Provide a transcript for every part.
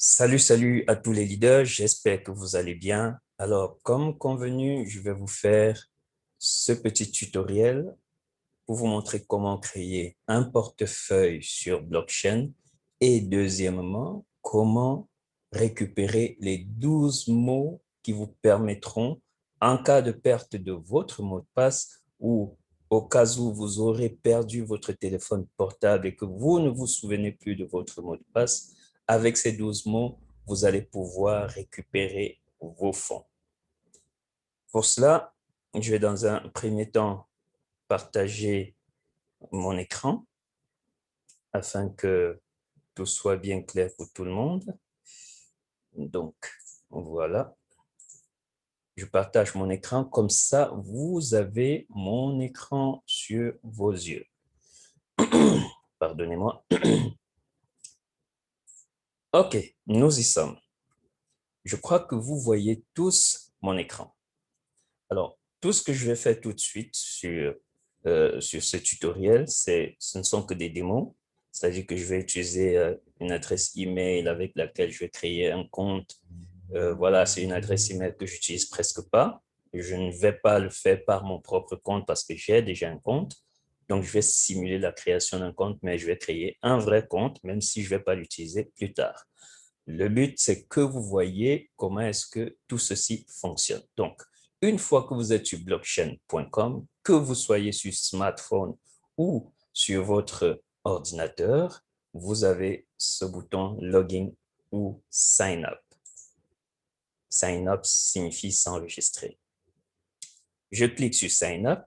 Salut à tous les leaders, j'espère que vous allez bien. Alors, comme convenu, je vais vous faire ce petit tutoriel pour vous montrer comment créer un portefeuille sur blockchain et deuxièmement, comment récupérer les 12 mots qui vous permettront, en cas de perte de votre mot de passe ou au cas où vous aurez perdu votre téléphone portable et que vous ne vous souvenez plus de votre mot de passe, avec ces 12 mots, vous allez pouvoir récupérer vos fonds. Pour cela, je vais dans un premier temps partager mon écran afin que tout soit bien clair pour tout le monde. Donc, voilà. Je partage mon écran. Comme ça, vous avez mon écran sur vos yeux. Pardonnez-moi. OK, nous y sommes. Je crois que vous voyez tous mon écran. Alors, tout ce que je vais faire tout de suite sur ce tutoriel, ce ne sont que des démos. C'est-à-dire que je vais utiliser une adresse email avec laquelle je vais créer un compte. Voilà, c'est une adresse email que j'utilise presque pas. Je ne vais pas le faire par mon propre compte parce que j'ai déjà un compte. Donc, je vais simuler la création d'un compte, mais je vais créer un vrai compte, même si je ne vais pas l'utiliser plus tard. Le but, c'est que vous voyez comment est-ce que tout ceci fonctionne. Donc, une fois que vous êtes sur blockchain.com, que vous soyez sur smartphone ou sur votre ordinateur, vous avez ce bouton Login ou Sign Up. Sign Up signifie s'enregistrer. Je clique sur Sign Up,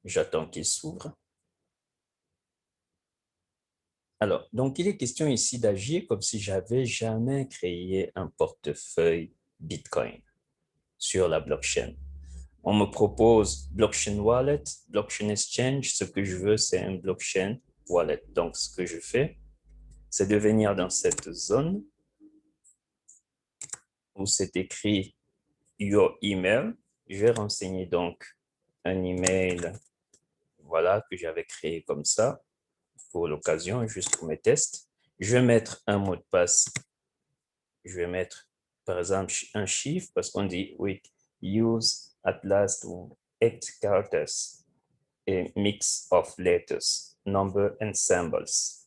j'attends qu'il s'ouvre. Alors, donc, il est question ici d'agir comme si j'avais jamais créé un portefeuille Bitcoin sur la blockchain. On me propose blockchain wallet, blockchain exchange. Ce que je veux, c'est un blockchain wallet. Donc, ce que je fais, c'est de venir dans cette zone où c'est écrit your email. Je vais renseigner donc un email, voilà, que j'avais créé comme ça pour l'occasion, juste pour mes tests. Je vais mettre un mot de passe. Je vais mettre, par exemple, un chiffre parce qu'on dit, oui, use at last 8 characters. Et mix of letters, number and symbols.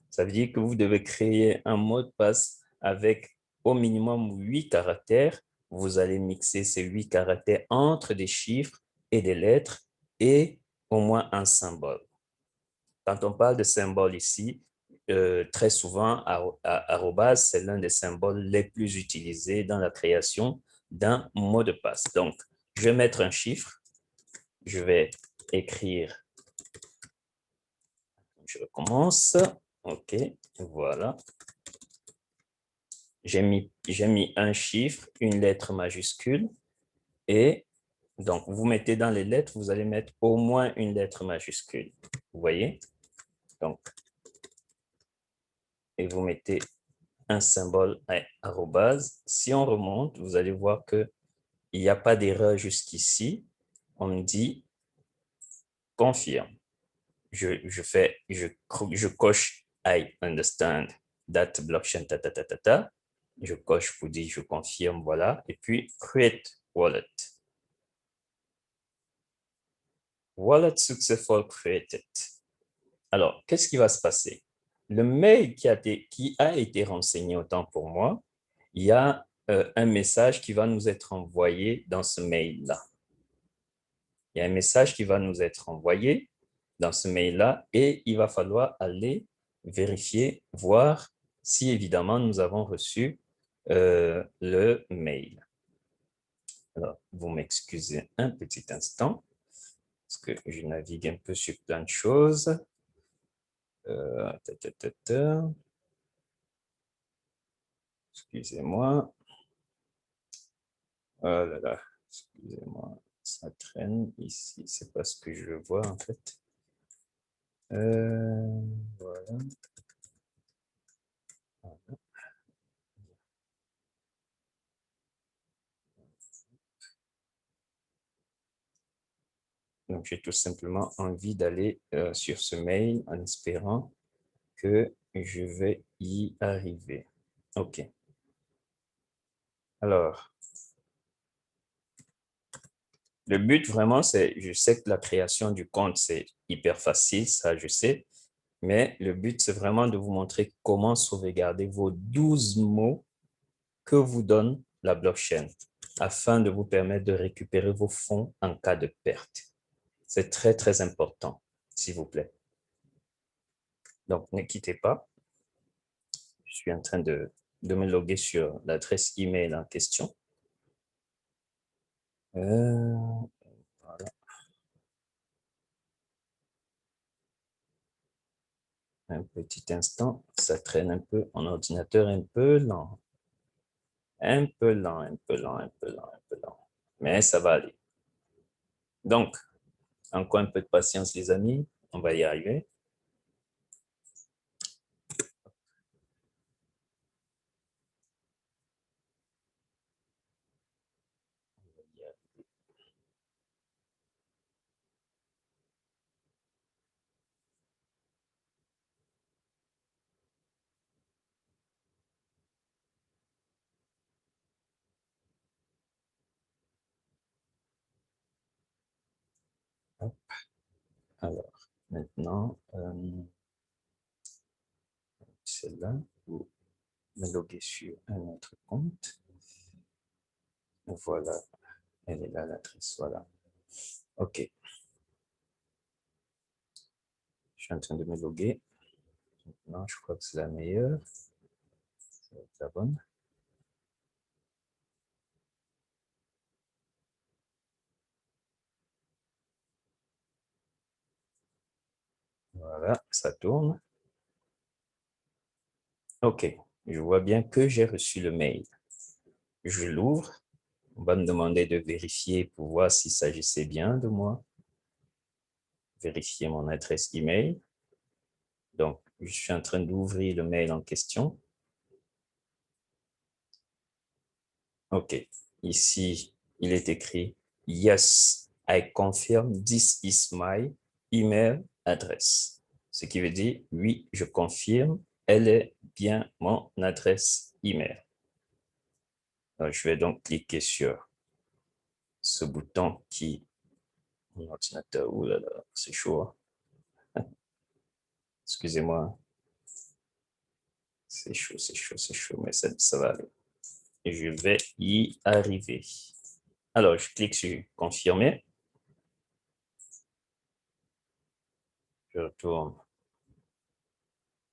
Ça veut dire que vous devez créer un mot de passe avec au minimum 8 caractères. Vous allez mixer ces 8 caractères entre des chiffres et des lettres et au moins un symbole. Quand on parle de symbole ici, très souvent, arrobase, c'est l'un des symboles les plus utilisés dans la création d'un mot de passe. Donc, je vais mettre un chiffre, je vais écrire. Je recommence. OK, voilà. J'ai mis un chiffre, une lettre majuscule et donc vous mettez dans les lettres, vous allez mettre au moins une lettre majuscule. Vous voyez? Donc, et vous mettez un symbole arrobase. Si on remonte, vous allez voir qu'il n'y a pas d'erreur jusqu'ici. On me dit confirme. Je coche I understand that blockchain, Je coche pour dire je confirme, voilà. Et puis create wallet. Wallet successful created. Alors, qu'est-ce qui va se passer? Le mail qui a été renseigné autant pour moi, il y a un message qui va nous être envoyé dans ce mail-là. Il y a un message qui va nous être envoyé dans ce mail-là et il va falloir aller vérifier, voir si évidemment nous avons reçu le mail. Alors, vous m'excusez un petit instant parce que je navigue un peu sur plein de choses. Excusez-moi. Oh là là, excusez-moi, ça traîne ici, c'est pas ce que je vois en fait. Voilà. Donc, j'ai tout simplement envie d'aller sur ce mail en espérant que je vais y arriver. OK. Alors, le but vraiment, c'est, je sais que la création du compte, c'est hyper facile, ça je sais, mais le but, c'est vraiment de vous montrer comment sauvegarder vos 12 mots que vous donne la blockchain afin de vous permettre de récupérer vos fonds en cas de perte. C'est très, très important, s'il vous plaît. Donc, ne quittez pas. Je suis en train de me loguer sur l'adresse email en question. Voilà. Un petit instant, ça traîne un peu. Mon ordinateur est un peu lent. Un peu lent, un peu lent, un peu lent, un peu lent. Mais ça va aller. Donc, encore un peu de patience, les amis. On va y arriver. Alors, maintenant, celle-là, vous me loguer sur un autre compte. Voilà, elle est là, l'adresse, voilà. OK, je suis en train de me loguer. Maintenant, je crois que c'est la meilleure. Ça va être la bonne. Voilà, ça tourne. OK, je vois bien que j'ai reçu le mail. Je l'ouvre. On va me demander de vérifier pour voir s'il s'agissait bien de moi. Vérifier mon adresse email. Donc, je suis en train d'ouvrir le mail en question. OK. Ici, il est écrit Yes, I confirm this is my email address. Ce qui veut dire oui, je confirme, elle est bien mon adresse email. Alors, je vais donc cliquer sur ce bouton qui, mon ordinateur, oh là là, c'est chaud. Hein? Excusez-moi, c'est chaud, c'est chaud, c'est chaud, mais ça va aller. Et je vais y arriver. Alors, je clique sur confirmer. Je retourne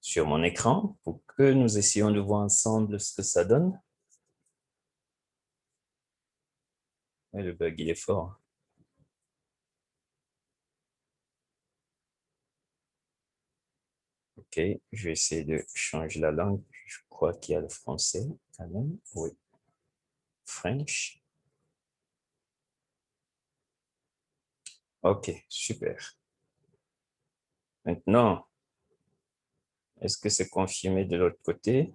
sur mon écran pour que nous essayions de voir ensemble ce que ça donne. Et le bug, il est fort. OK, je vais essayer de changer la langue. Je crois qu'il y a le français quand même. Oui, French. OK, super. Maintenant, est-ce que c'est confirmé de l'autre côté?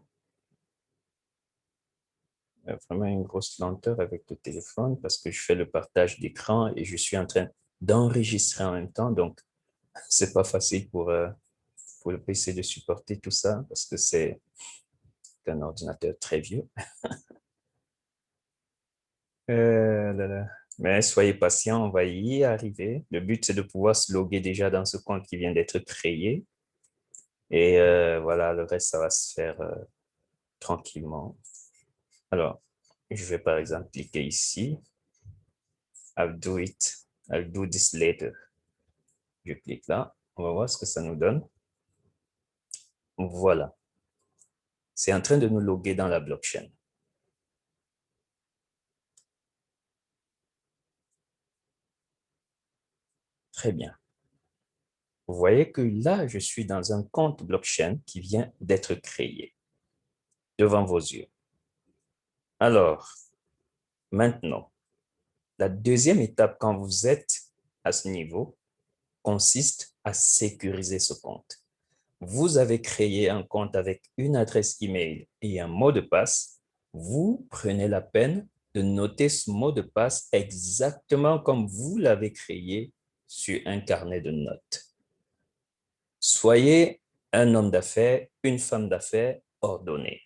Il y a vraiment une grosse lenteur avec le téléphone parce que je fais le partage d'écran et je suis en train d'enregistrer en même temps. Donc, c'est pas facile pour le PC de supporter tout ça parce que c'est un ordinateur très vieux. Là, là. Mais soyez patient, on va y arriver. Le but, c'est de pouvoir se loguer déjà dans ce compte qui vient d'être créé. Et voilà, le reste, ça va se faire tranquillement. Alors, je vais par exemple cliquer ici. I'll do it. I'll do this later. Je clique là. On va voir ce que ça nous donne. Voilà. C'est en train de nous loguer dans la blockchain. Très bien. Vous voyez que là, je suis dans un compte blockchain qui vient d'être créé devant vos yeux. Alors, maintenant, la deuxième étape quand vous êtes à ce niveau consiste à sécuriser ce compte. Vous avez créé un compte avec une adresse email et un mot de passe. Vous prenez la peine de noter ce mot de passe exactement comme vous l'avez créé sur un carnet de notes. Soyez un homme d'affaires, une femme d'affaires ordonnée.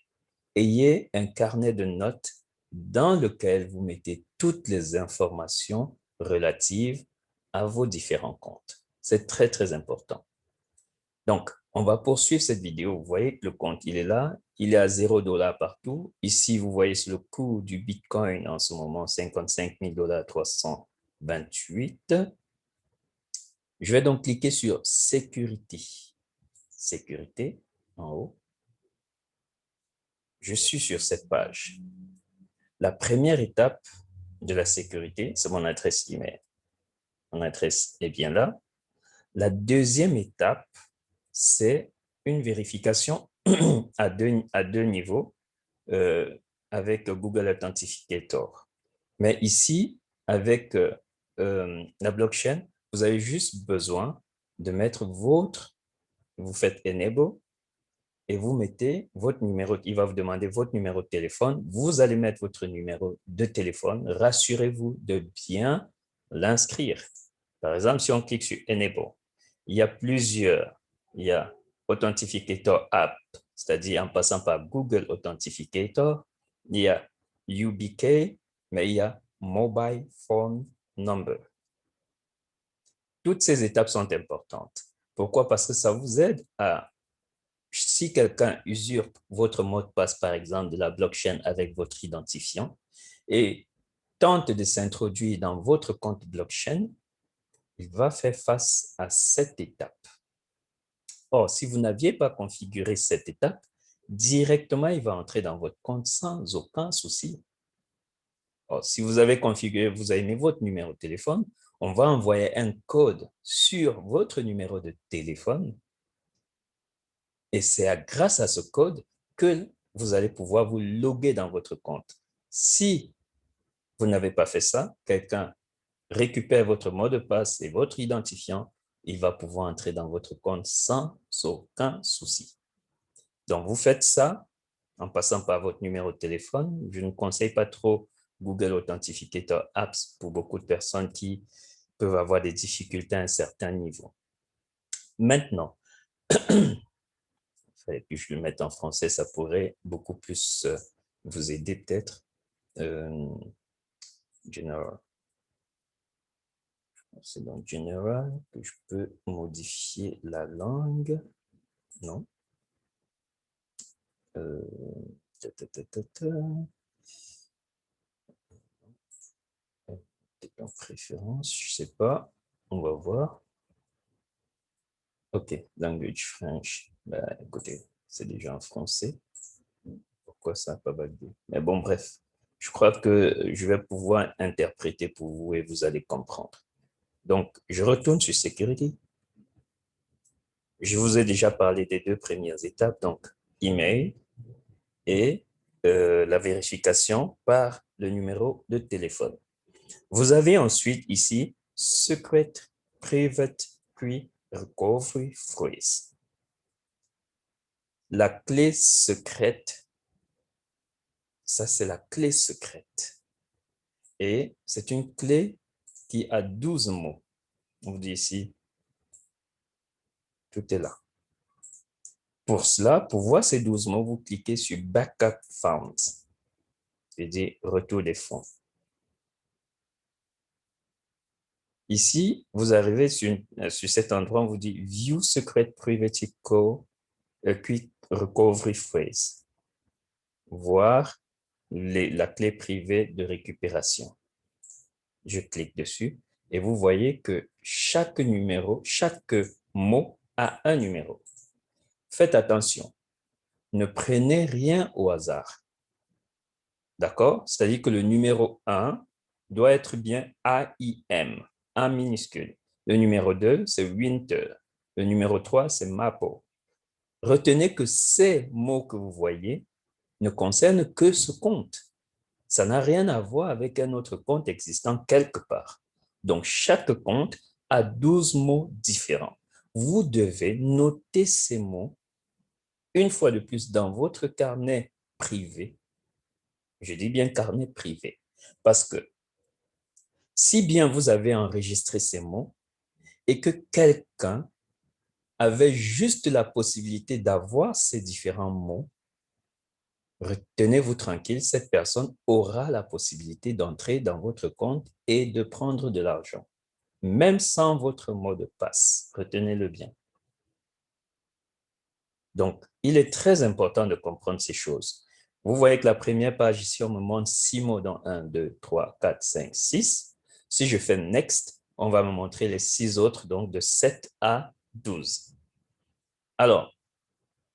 Ayez un carnet de notes dans lequel vous mettez toutes les informations relatives à vos différents comptes. C'est très, très important. Donc, on va poursuivre cette vidéo. Vous voyez que le compte, il est là. Il est à $0 partout. Ici, vous voyez sur le coût du Bitcoin en ce moment, 55 328. Je vais donc cliquer sur Sécurité. Sécurité, en haut. Je suis sur cette page. La première étape de la sécurité, c'est mon adresse email. Mon adresse est bien là. La deuxième étape, c'est une vérification à deux niveaux avec Google Authenticator. Mais ici, avec la blockchain, vous avez juste besoin de mettre vous faites Enable et vous mettez votre numéro, il va vous demander votre numéro de téléphone. Vous allez mettre votre numéro de téléphone. Rassurez-vous de bien l'inscrire. Par exemple, si on clique sur Enable, il y a plusieurs. Il y a Authenticator App, c'est-à-dire en passant par Google Authenticator. Il y a UBK, mais il y a Mobile Phone Number. Toutes ces étapes sont importantes. Pourquoi? Parce que ça vous aide à, si quelqu'un usurpe votre mot de passe, par exemple, de la blockchain avec votre identifiant et tente de s'introduire dans votre compte blockchain, il va faire face à cette étape. Or, si vous n'aviez pas configuré cette étape, directement, il va entrer dans votre compte sans aucun souci. Or, si vous avez configuré, vous avez mis votre numéro de téléphone, on va envoyer un code sur votre numéro de téléphone et c'est grâce à ce code que vous allez pouvoir vous loguer dans votre compte. Si vous n'avez pas fait ça, quelqu'un récupère votre mot de passe et votre identifiant, il va pouvoir entrer dans votre compte sans aucun souci. Donc, vous faites ça en passant par votre numéro de téléphone. Je ne conseille pas trop Google Authenticator Apps pour beaucoup de personnes qui peuvent avoir des difficultés à un certain niveau. Maintenant, il fallait que je le mette en français, ça pourrait beaucoup plus vous aider peut-être. General. C'est dans General que je peux modifier la langue. Non. En préférence, je sais pas. On va voir. OK, language French. Ben, écoutez, c'est déjà en français. Pourquoi ça n'a pas validé? Mais bon, bref. Je crois que je vais pouvoir interpréter pour vous et vous allez comprendre. Donc, je retourne sur Security. Je vous ai déjà parlé des deux premières étapes, donc email et la vérification par le numéro de téléphone. Vous avez ensuite ici Secret Private Key Recovery Phrase. La clé secrète, ça c'est la clé secrète. Et c'est une clé qui a 12 mots. On vous dit ici, tout est là. Pour cela, pour voir ces 12 mots, vous cliquez sur Backup Found, c'est-à-dire retour des fonds. Ici, vous arrivez sur cet endroit, on vous dit View Secret Private Quick Recovery Phrase. Voir la clé privée de récupération. Je clique dessus et vous voyez que chaque mot a un numéro. Faites attention, ne prenez rien au hasard. D'accord? C'est-à-dire que le numéro 1 doit être bien AIM, en minuscule. Le numéro 2, c'est Winter. Le numéro 3, c'est Maple. Retenez que ces mots que vous voyez ne concernent que ce compte. Ça n'a rien à voir avec un autre compte existant quelque part. Donc, chaque compte a 12 mots différents. Vous devez noter ces mots une fois de plus dans votre carnet privé. Je dis bien carnet privé parce que si bien vous avez enregistré ces mots et que quelqu'un avait juste la possibilité d'avoir ces différents mots, Retenez-vous tranquille, cette personne aura la possibilité d'entrer dans votre compte et de prendre de l'argent, même sans votre mot de passe. Retenez-le bien. Donc, il est très important de comprendre ces choses. Vous voyez que la première page ici, on me montre 6 mots dans 1, 2, 3, 4, 5, 6. Si je fais Next, on va me montrer les 6 autres, donc de 7 à 12. Alors,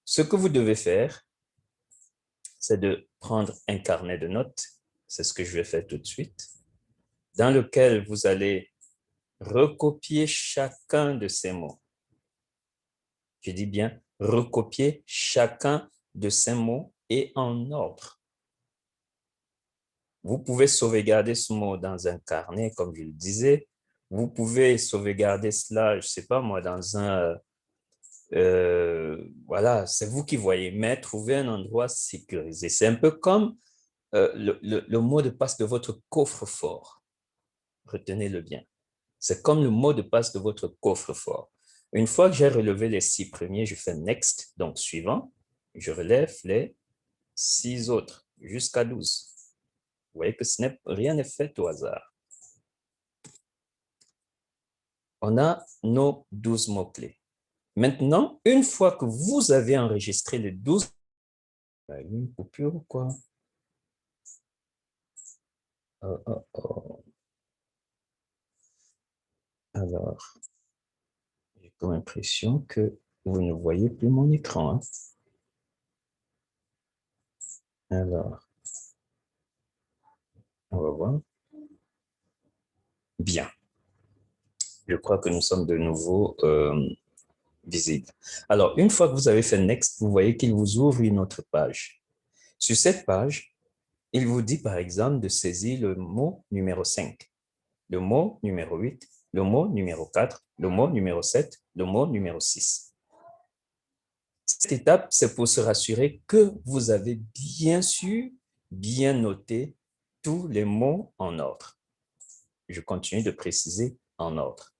ce que vous devez faire, c'est de prendre un carnet de notes. C'est ce que je vais faire tout de suite, dans lequel vous allez recopier chacun de ces mots. Je dis bien recopier chacun de ces mots et en ordre. Vous pouvez sauvegarder ce mot dans un carnet, comme je le disais. Vous pouvez sauvegarder cela, je ne sais pas moi, dans un... voilà, c'est vous qui voyez, mais trouvez un endroit sécurisé. C'est un peu comme le mot de passe de votre coffre-fort. Retenez-le bien. C'est comme le mot de passe de votre coffre-fort. Une fois que j'ai relevé les 6 premiers, je fais Next, donc suivant. Je relève les 6 autres jusqu'à 12. Vous voyez que rien n'est fait au hasard. On a nos 12 mots-clés. Maintenant, une fois que vous avez enregistré les 12, une coupure ou quoi? Oh, oh, oh. Alors, j'ai comme l'impression que vous ne voyez plus mon écran. Hein? Alors, on va voir. Bien. Je crois que nous sommes de nouveau visibles. Alors, une fois que vous avez fait Next, vous voyez qu'il vous ouvre une autre page. Sur cette page, il vous dit par exemple de saisir le mot numéro 5, le mot numéro 8, le mot numéro 4, le mot numéro 7, le mot numéro 6. Cette étape, c'est pour se rassurer que vous avez bien su, bien noté tous les mots en ordre. Je continue de préciser en ordre.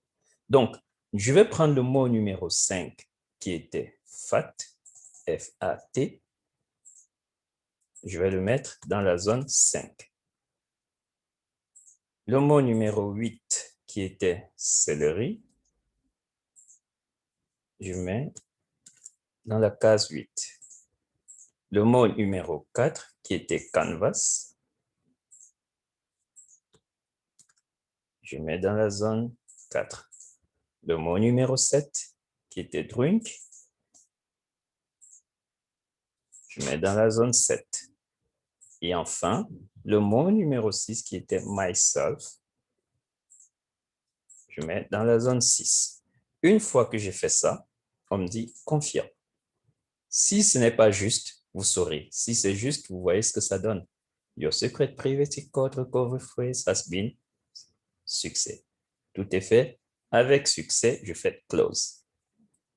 Donc, je vais prendre le mot numéro 5 qui était FAT, F-A-T. Je vais le mettre dans la zone 5. Le mot numéro 8 qui était céleri, je mets dans la case 8. Le mot numéro 4 qui était canvas, je mets dans la zone 4. Le mot numéro 7 qui était drink, je mets dans la zone 7. Et enfin, le mot numéro 6 qui était myself, je mets dans la zone 6. Une fois que j'ai fait ça, on me dit confirme. Si ce n'est pas juste, vous saurez. Si c'est juste, vous voyez ce que ça donne. Your secret privacy code recovery phrase has been succès. Tout est fait. Avec succès, je fais close.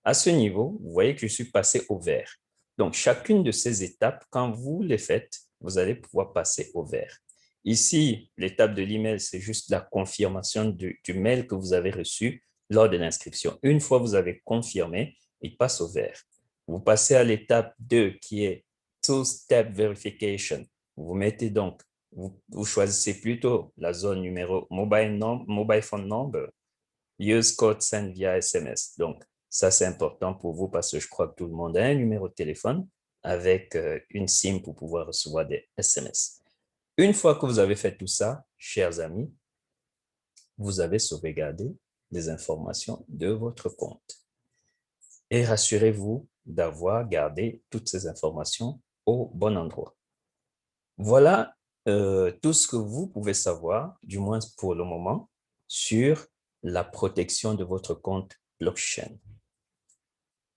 À ce niveau, vous voyez que je suis passé au vert. Donc, chacune de ces étapes, quand vous les faites, vous allez pouvoir passer au vert. Ici, l'étape de l'email, c'est juste la confirmation du mail que vous avez reçu lors de l'inscription. Une fois que vous avez confirmé, il passe au vert. Vous passez à l'étape 2 qui est two-step verification. Vous mettez donc, vous choisissez plutôt la zone numéro mobile phone number, use code send via SMS. Donc, ça, c'est important pour vous parce que je crois que tout le monde a un numéro de téléphone avec une SIM pour pouvoir recevoir des SMS. Une fois que vous avez fait tout ça, chers amis, vous avez sauvegardé les informations de votre compte. Et rassurez-vous d'avoir gardé toutes ces informations au bon endroit. Voilà tout ce que vous pouvez savoir, du moins pour le moment, sur la protection de votre compte blockchain.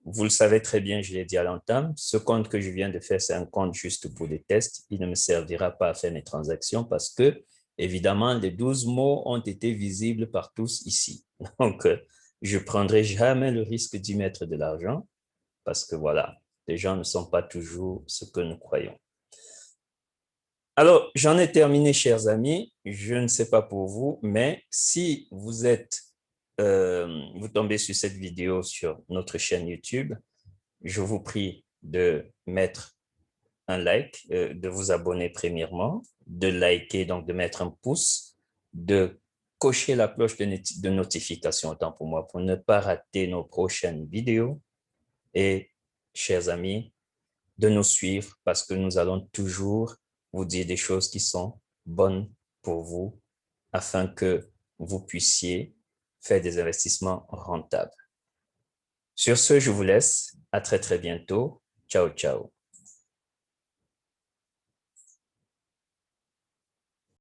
Vous le savez très bien, je l'ai dit à l'entame, ce compte que je viens de faire, c'est un compte juste pour des tests. Il ne me servira pas à faire mes transactions parce que, évidemment, les 12 mots ont été visibles par tous ici. Donc, je ne prendrai jamais le risque d'y mettre de l'argent parce que, voilà, les gens ne sont pas toujours ce que nous croyons. Alors, j'en ai terminé, chers amis. Je ne sais pas pour vous, mais si vous vous tombez sur cette vidéo sur notre chaîne YouTube, je vous prie de mettre un like, de vous abonner premièrement, de liker, donc de mettre un pouce, de cocher la cloche de notification, autant pour moi, pour ne pas rater nos prochaines vidéos. Et, chers amis, de nous suivre parce que nous allons toujours vous dire des choses qui sont bonnes pour vous afin que vous puissiez faire des investissements rentables. Sur ce, je vous laisse. À très, très bientôt. Ciao, ciao.